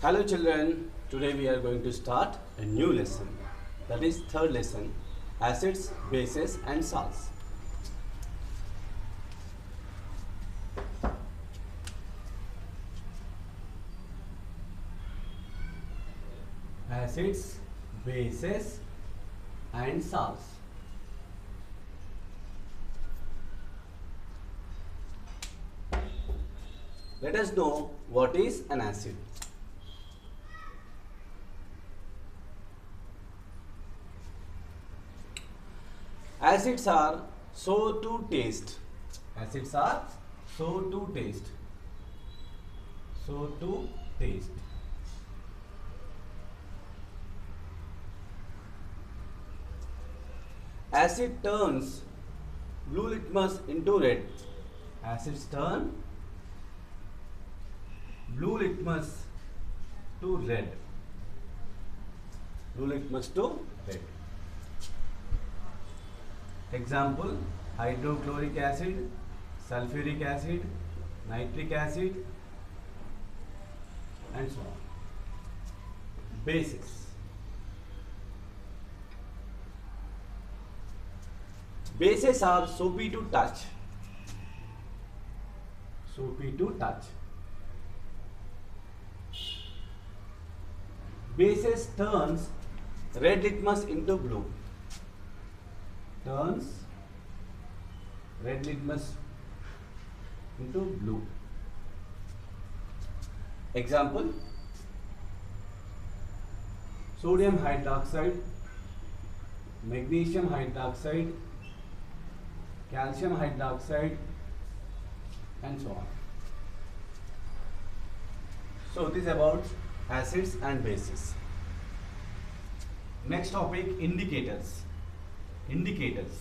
Hello children, today we are going to start a new lesson, that is third lesson, acids, bases and salts. Acids, bases and salts. Let us know what is an acid. Acids are so to taste. Acids are so to taste. So to taste. Acid turns blue litmus into red. Acids turn blue litmus to red. Blue litmus to red. Example: hydrochloric acid, sulfuric acid, nitric acid and so on. Bases. Bases are soapy to touch. Soapy to touch. Bases turns red litmus into blue. Turns red litmus into blue. Example: sodium hydroxide, magnesium hydroxide, calcium hydroxide and so on. So this is about acids and bases. Next topic, indicators. Indicators.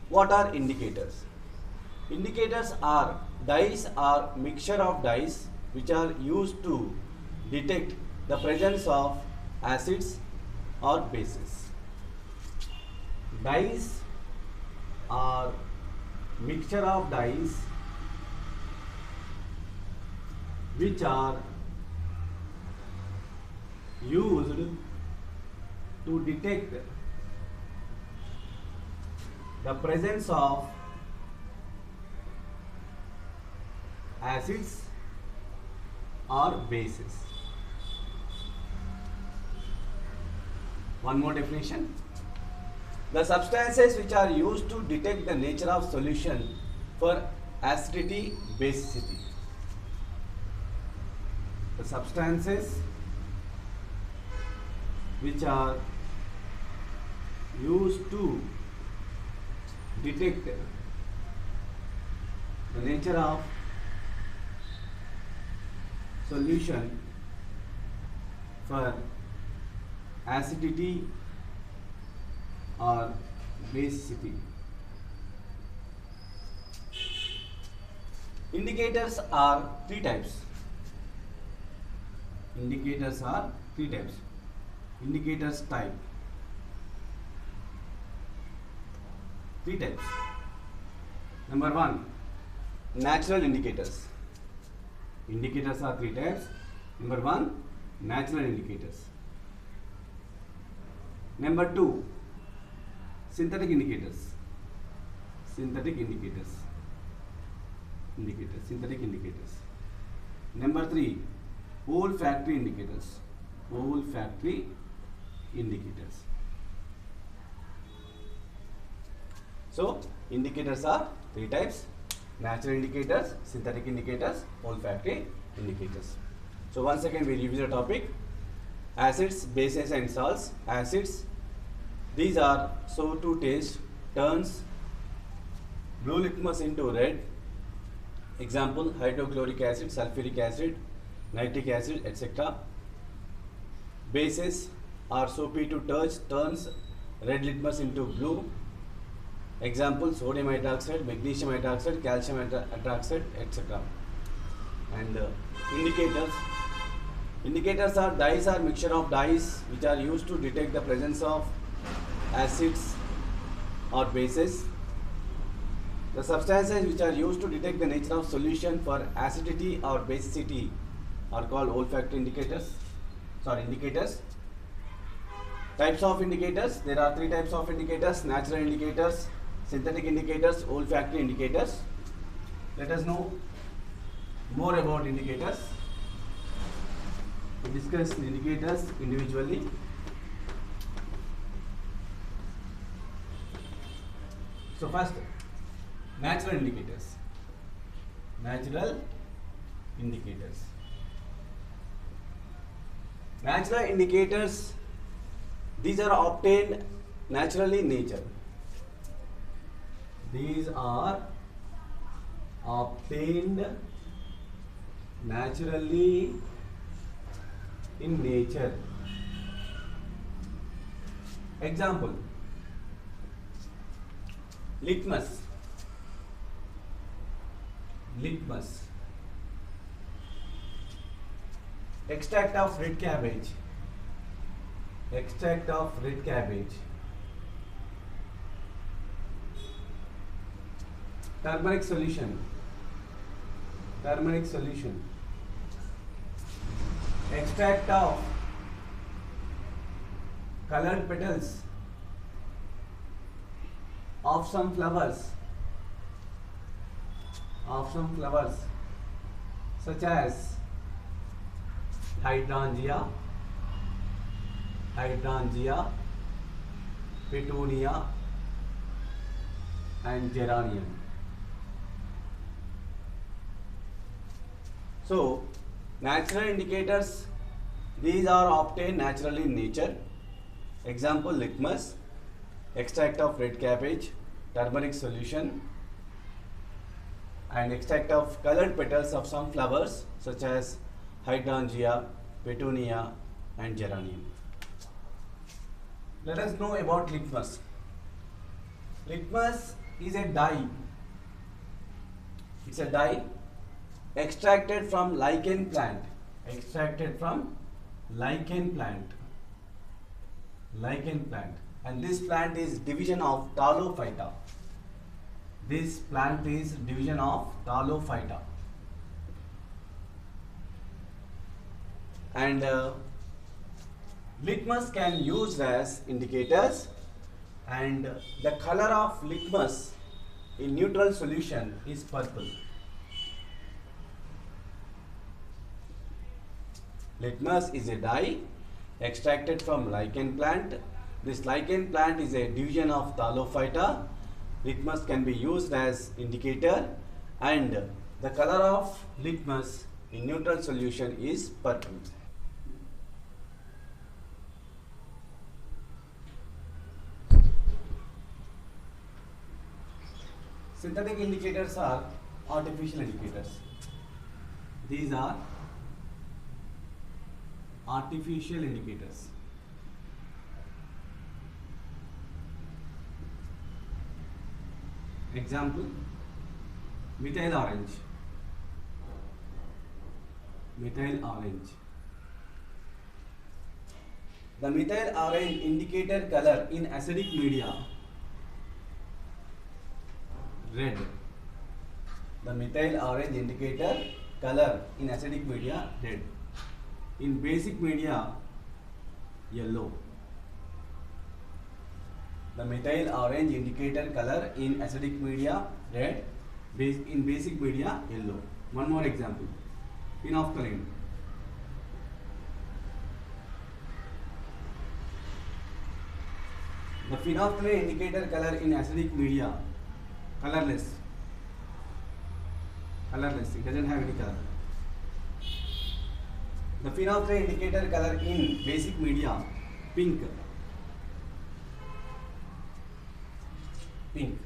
What are indicators? Indicators are dyes or mixture of dyes which are used to detect the presence of acids or bases. Dyes are mixture of dyes which are used to detect the presence of acids or bases. One more definition. The substances which are used to detect the nature of solution for acidity, basicity. The substances which are used to detect the nature of solution for acidity or basicity. Indicators are three types. Indicators are three types. Indicators type. Three types. Number one, natural indicators. Indicators are three types. Number one, natural indicators. Number two, synthetic indicators. Synthetic indicators. Synthetic indicators. Number three, olfactory indicators. Olfactory indicators. So, indicators are three types: natural indicators, synthetic indicators, olfactory indicators. So, once again we review the topic: acids, bases and salts. Acids, these are so to taste, turns blue litmus into red. Example: hydrochloric acid, sulfuric acid, nitric acid, etc. Bases are soapy to touch, turns red litmus into blue. Example: sodium hydroxide, magnesium hydroxide, calcium hydroxide, etc. And indicators. Indicators are dyes or mixture of dyes which are used to detect the presence of acids or bases. The substances which are used to detect the nature of solution for acidity or basicity are called olfactory indicators. Indicators. Types of indicators. There are three types of indicators: natural indicators, synthetic indicators, olfactory indicators. Let us know more about indicators. We discuss the indicators individually. So first, natural indicators. Natural indicators. Natural indicators, these are obtained naturally in nature. These are obtained naturally in nature. Example: litmus. Litmus. Extract of red cabbage. Extract of red cabbage. Turmeric solution. Turmeric solution. Extract of colored petals of some flowers. Of some flowers such as hydrangea, petunia and geranium. So natural indicators, these are obtained naturally in nature. Example: litmus, extract of red cabbage, turmeric solution, and extract of colored petals of some flowers such as hydrangea, petunia and geranium. Let us know about litmus. Litmus is a dye. It's a dye extracted from lichen plant. Extracted from lichen plant. Lichen plant. And this plant is division of Ptalophyta. This plant is division of Ptalophyta. And litmus can used as indicators, and the color of litmus in neutral solution is purple. Litmus is a dye extracted from lichen plant. This lichen plant is a division of Ptalophyta. Litmus can be used as indicator, and the color of litmus in neutral solution is purple. Synthetic indicators are artificial indicators. These are artificial indicators. Example: methyl orange. Methyl orange. The methyl orange indicator color in acidic media red. The methyl orange indicator color in acidic media red. In basic media yellow. The methyl orange indicator color in acidic media red, in basic media yellow. One more example: phenolphthalein. The phenolphthalein indicator color in acidic media colorless. Colorless, it doesn't have any color. The phenolphthalein indicator color in basic media pink. Pink.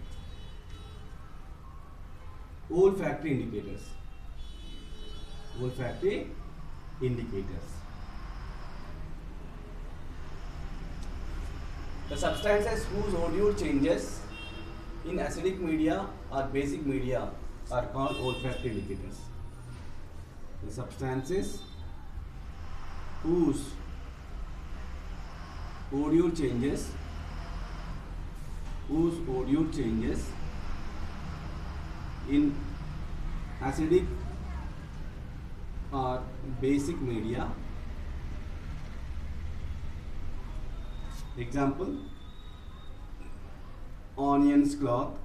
Olfactory indicators. Olfactory indicators. The substances whose odor changes in acidic media or basic media are called olfactory indicators. The substances whose odor changes in acidic or basic media. Example, onions cloth,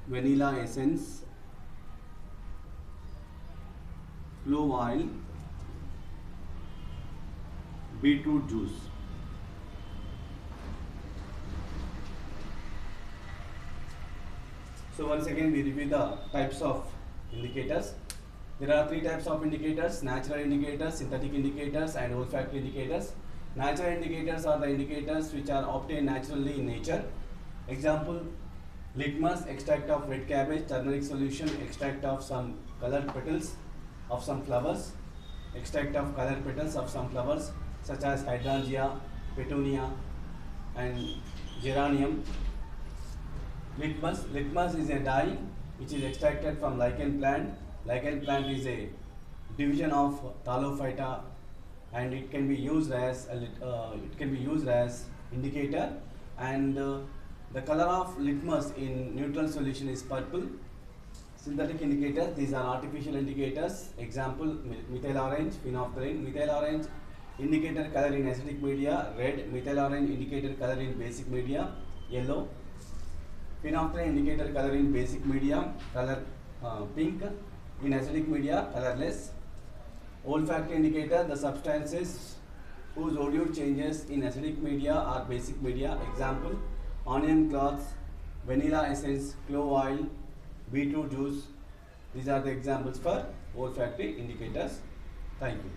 vanilla essence, clove oil, beetroot juice. So once again we review the types of indicators. There are three types of indicators: natural indicators, synthetic indicators, and olfactory indicators. Natural indicators are the indicators which are obtained naturally in nature. Example, litmus, extract of red cabbage, turmeric solution, extract of some colored petals of some flowers, extract of colored petals of some flowers such as hydrangea, petunia, and geranium. Litmus is a dye which is extracted from lichen plant. Lichen plant is a division of Thallophyta, and it can be used as indicator. And the color of litmus in neutral solution is purple. Synthetic indicators, these are artificial indicators. Example, methyl orange, phenolphthalein. Methyl orange indicator color in acidic media, red. Methyl orange indicator color in basic media, yellow. Phenolphthalein indicator color in basic media, color pink. In acidic media, colorless. Olfactory indicator, the substances whose odor changes in acidic media or basic media. Example, onion cloth, vanilla essence, clove oil, beetroot juice. These are the examples for olfactory indicators. Thank you.